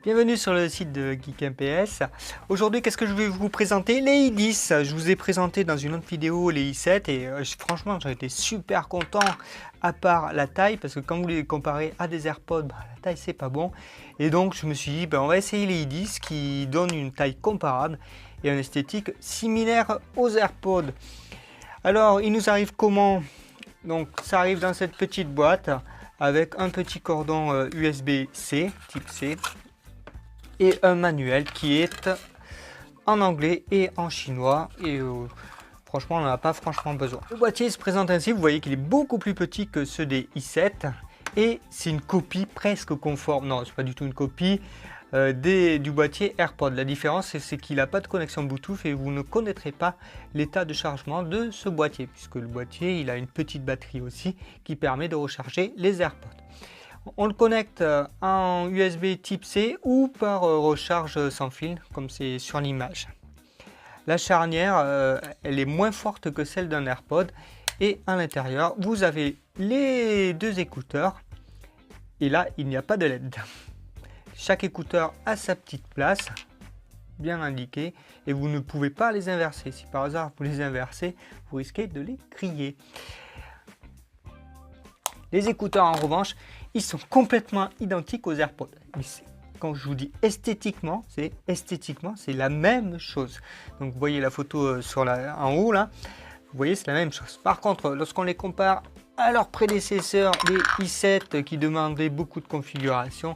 Bienvenue sur le site de GeekMPS. Aujourd'hui, qu'est-ce que je vais vous présenter? Les i10. Je vous ai présenté dans une autre vidéo les i7 et franchement, j'en étais super content à part la taille parce que quand vous les comparez à des AirPods, la taille c'est pas bon. Et donc, je me suis dit, on va essayer les i10 qui donnent une taille comparable et une esthétique similaire aux AirPods. Alors, il nous arrive comment? Donc, ça arrive dans cette petite boîte avec un petit cordon USB-C, type C, et un manuel qui est en anglais et en chinois. Et franchement, on n'en a pas franchement besoin. Le boîtier se présente ainsi. Vous voyez qu'il est beaucoup plus petit que ceux des i7 et c'est une copie presque conforme. Non, c'est pas du tout une copie du boîtier AirPod. La différence, c'est qu'il n'a pas de connexion Bluetooth et vous ne connaîtrez pas l'état de chargement de ce boîtier, puisque le boîtier il a une petite batterie aussi qui permet de recharger les AirPods. On le connecte en USB type C ou par recharge sans fil, comme c'est sur l'image. La charnière, elle est moins forte que celle d'un AirPod et à l'intérieur, vous avez les deux écouteurs et là, il n'y a pas de LED. Chaque écouteur a sa petite place, bien indiquée, et vous ne pouvez pas les inverser. Si par hasard vous les inversez, vous risquez de les griller. Les écouteurs en revanche, ils sont complètement identiques aux AirPods. Mais quand je vous dis esthétiquement, c'est la même chose. Donc vous voyez la photo en haut là, vous voyez c'est la même chose. Par contre, lorsqu'on les compare à leurs prédécesseurs, les i7 qui demandaient beaucoup de configuration,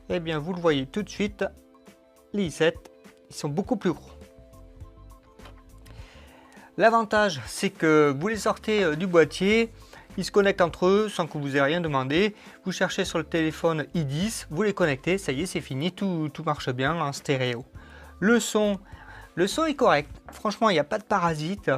eh bien vous le voyez tout de suite, les i7, ils sont beaucoup plus gros. L'avantage, c'est que vous les sortez du boîtier, ils se connectent entre eux sans que vous ayez rien demandé. Vous cherchez sur le téléphone i10, vous les connectez, ça y est, c'est fini, tout marche bien en stéréo. Le son est correct. Franchement, il n'y a pas de parasite.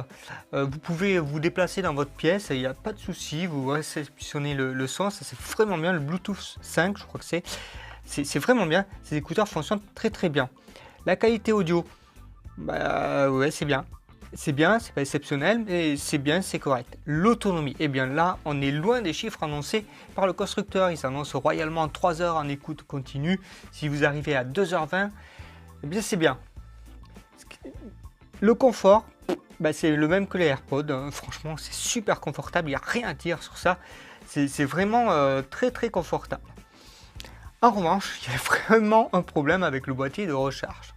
Vous pouvez vous déplacer dans votre pièce, il n'y a pas de souci. Vous réceptionnez le son, ça c'est vraiment bien. Le Bluetooth 5, je crois que c'est vraiment bien. Ces écouteurs fonctionnent très bien. La qualité audio, ouais, c'est bien. C'est bien, c'est pas exceptionnel, mais c'est bien, c'est correct. L'autonomie, eh bien là, on est loin des chiffres annoncés par le constructeur. Il s'annonce royalement 3 heures en écoute continue. Si vous arrivez à 2h20, eh bien c'est bien. Le confort, c'est le même que les AirPods. Franchement, c'est super confortable, il n'y a rien à dire sur ça. C'est vraiment très confortable. En revanche, il y a vraiment un problème avec le boîtier de recharge.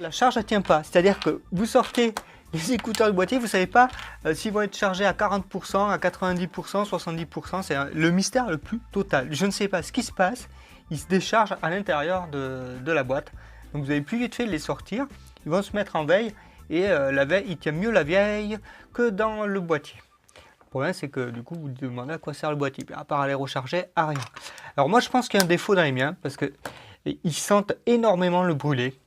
La charge ne tient pas, c'est-à-dire que vous sortez les écouteurs du boîtier, vous ne savez pas s'ils vont être chargés à 40%, à 90%, 70%. C'est le mystère le plus total. Je ne sais pas ce qui se passe. Ils se déchargent à l'intérieur de la boîte. Donc vous avez plus vite fait de les sortir. Ils vont se mettre en veille et la veille, il tient mieux la veille que dans le boîtier. Le problème, c'est que du coup, vous vous demandez à quoi sert le boîtier. À part à les recharger, à rien. Alors moi, je pense qu'il y a un défaut dans les miens parce qu'ils sentent énormément le brûlé.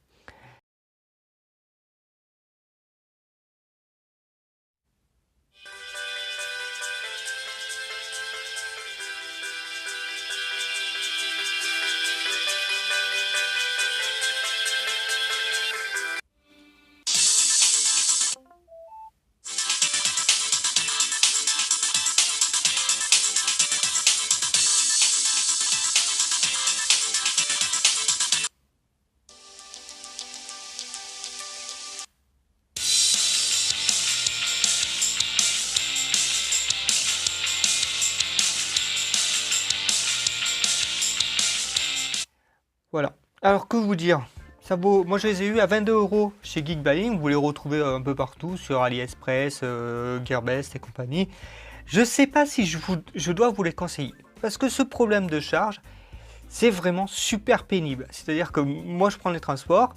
Voilà. Alors que vous dire, ça vaut. Moi je les ai eu à 22 € chez Geekbuying. Vous les retrouvez un peu partout sur AliExpress, Gearbest et compagnie. Je ne sais pas si je dois vous les conseiller parce que ce problème de charge, c'est vraiment super pénible. C'est-à-dire que moi je prends les transports,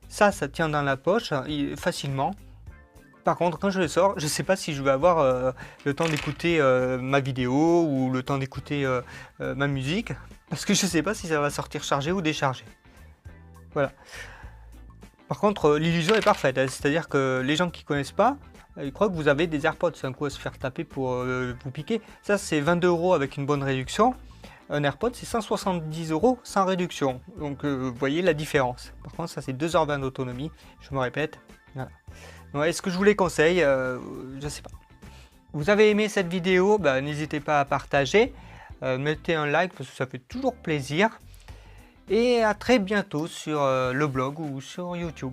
ça tient dans la poche facilement. Par contre, quand je le sors, je ne sais pas si je vais avoir le temps d'écouter ma vidéo ou le temps d'écouter ma musique. Parce que je ne sais pas si ça va sortir chargé ou déchargé. Voilà. Par contre, l'illusion est parfaite. C'est-à-dire que les gens qui ne connaissent pas, ils croient que vous avez des AirPods. C'est un coup à se faire taper pour vous piquer. Ça, c'est 22 € avec une bonne réduction. Un AirPod, c'est 170 € sans réduction. Donc, vous voyez la différence. Par contre, ça, c'est 2h20 d'autonomie. Je me répète. Voilà. Est-ce que je vous les conseille? Je ne sais pas. Vous avez aimé cette vidéo? N'hésitez pas à partager. Mettez un like parce que ça fait toujours plaisir. et à très bientôt sur le blog ou sur YouTube.